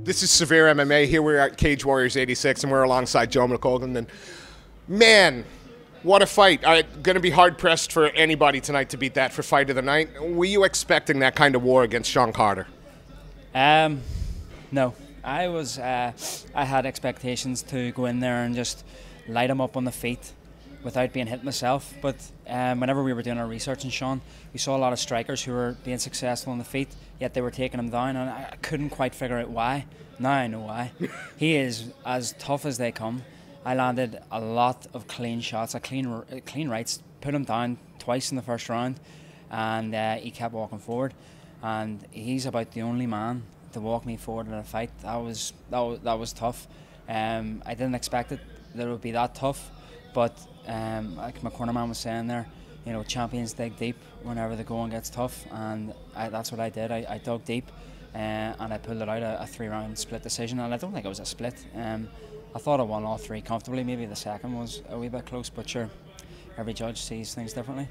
This is Severe MMA. Here we're at Cage Warriors 86, and we're alongside Joe McColgan. And man, what a fight. Going to be hard-pressed for anybody tonight to beat that for Fight of the Night. Were you expecting that kind of war against Sean Carter? No. I had expectations to go in there and just light him up on the feet without being hit myself. But whenever we were doing our research on Sean, we saw a lot of strikers who were being successful on the feet, yet they were taking him down, and I couldn't quite figure out why. Now I know why. He is as tough as they come. I landed a lot of clean shots, clean rights, put him down twice in the first round, and he kept walking forward. And he's about the only man to walk me forward in a fight. That was tough. I didn't expect that it would be that tough, but like my cornerman was saying there, you know, champions dig deep whenever the going gets tough, and that's what I did. I dug deep, and I pulled it out, a 3-round split decision, and I don't think it was a split. I thought I won all three comfortably. Maybe the second was a wee bit close, but sure, every judge sees things differently.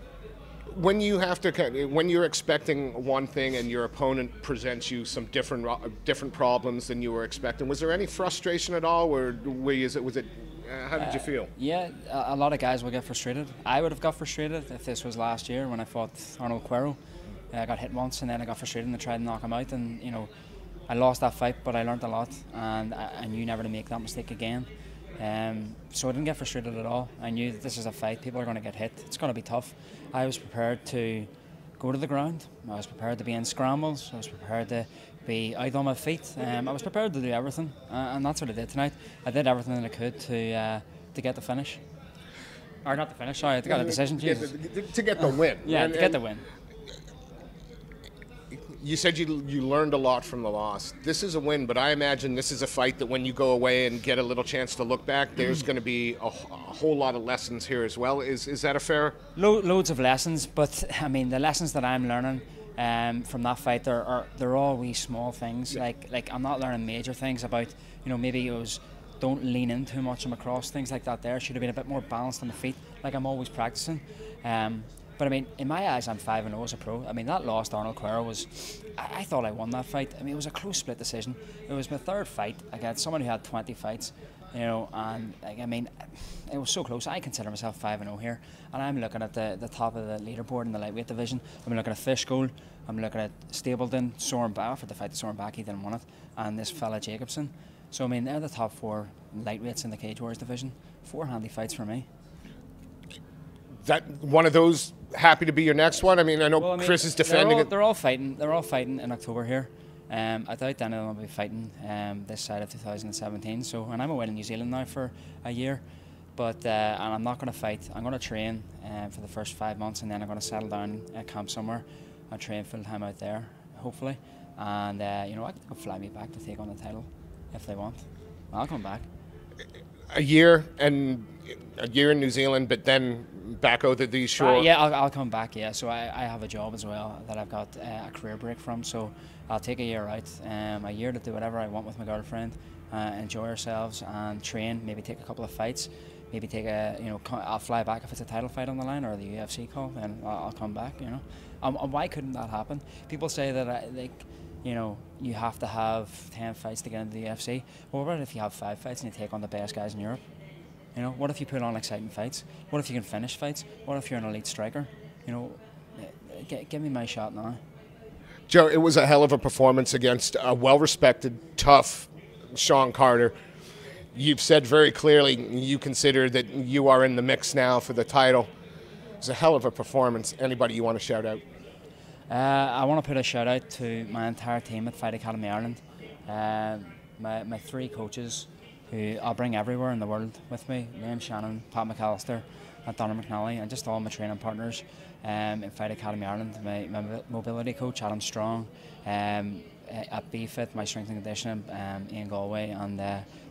When you're expecting one thing and your opponent presents you some different problems than you were expecting, was there any frustration at all, or how did you feel? Yeah, a lot of guys will get frustrated. I would have got frustrated if this was last year when I fought Arnold Cuero. I got hit once and then I got frustrated and I tried to knock him out, and you know, I lost that fight, but I learned a lot, and I knew never to make that mistake again. So I didn't get frustrated at all. I knew that this is a fight. People are going to get hit. It's going to be tough. I was prepared to go to the ground. I was prepared to be in scrambles. I was prepared to be out on my feet. I was prepared to do everything, and that's what I did tonight. I did everything that I could to get the finish. Or not the finish, sorry, to get a decision. To get the win. Yeah, to get the win. You said you learned a lot from the loss. This is a win, but I imagine this is a fight that when you go away and get a little chance to look back, there's going to be a whole lot of lessons here as well. Is that a fair? Loads of lessons, but I mean the lessons that I'm learning from that fight, they're all wee small things. Yeah. Like I'm not learning major things about, you know, maybe it was don't lean in too much on my cross, things like that. There should have been a bit more balanced on the feet, like I'm always practicing. But I mean, in my eyes, I'm 5-0 as a pro. I mean, that loss to Arnold Cuero was, I thought I won that fight. I mean, it was a close split decision. It was my third fight against someone who had 20 fights, you know, and like, I mean, it was so close. I consider myself 5-0 here, and I'm looking at the top of the leaderboard in the lightweight division. I'm looking at Fishgold, I'm looking at Stapleton, Soren Bach, for the fight to Soren Bach, he didn't win it, and this fella Jacobson. So I mean, they're the top 4 lightweights in the Cage Warriors division. 4 handy fights for me. That one of those happy to be your next one? I mean, I know Chris is defending it. They're all fighting in October here. I doubt any of them will be fighting this side of 2017. So, and I'm away in New Zealand now for a year, but and I'm not going to fight. I'm going to train for the first 5 months, and then I'm going to settle down at camp somewhere and train full time out there, hopefully. And you know, they'll fly me back to take on the title if they want. I'll come back. A year in New Zealand, but then back out to these shores. Yeah, I'll come back. Yeah, so I have a job as well that I've got a career break from. So I'll take a year out, a year to do whatever I want with my girlfriend, enjoy ourselves and train. Maybe take a couple of fights. Maybe take I'll fly back if it's a title fight on the line or the UFC call, then I'll come back. You know, and why couldn't that happen? People say that you know, you have to have 10 fights to get into the UFC. Well, what if you have 5 fights and you take on the best guys in Europe? You know, what if you put on exciting fights? What if you can finish fights? What if you're an elite striker? You know, give me my shot now. Joe, it was a hell of a performance against a well-respected, tough Sean Carter. You've said very clearly you consider that you are in the mix now for the title. It was a hell of a performance. Anybody you want to shout out? I want to put a shout out to my entire team at Fight Academy Ireland. My 3 coaches who I'll bring everywhere in the world with me, Liam Shannon, Pat McAllister and Donna McNally, and just all my training partners in Fight Academy Ireland. My mobility coach, Adam Strong, at BFit, my strength and conditioning, Ian Galway and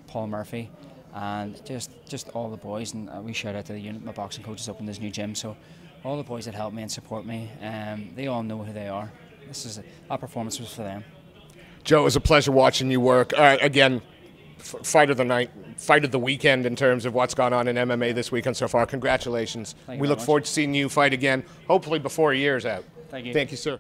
Paul Murphy, and just all the boys, and we shout out to the unit. My boxing coach has opened this new gym, so all the boys that help me and support me, they all know who they are. That performance was for them. Joe, it was a pleasure watching you work. Again, fight of the night, fight of the weekend in terms of what's gone on in MMA this weekend so far. Congratulations. We look forward to seeing you fight again, hopefully before a year's out. Thank you. Thank you, sir.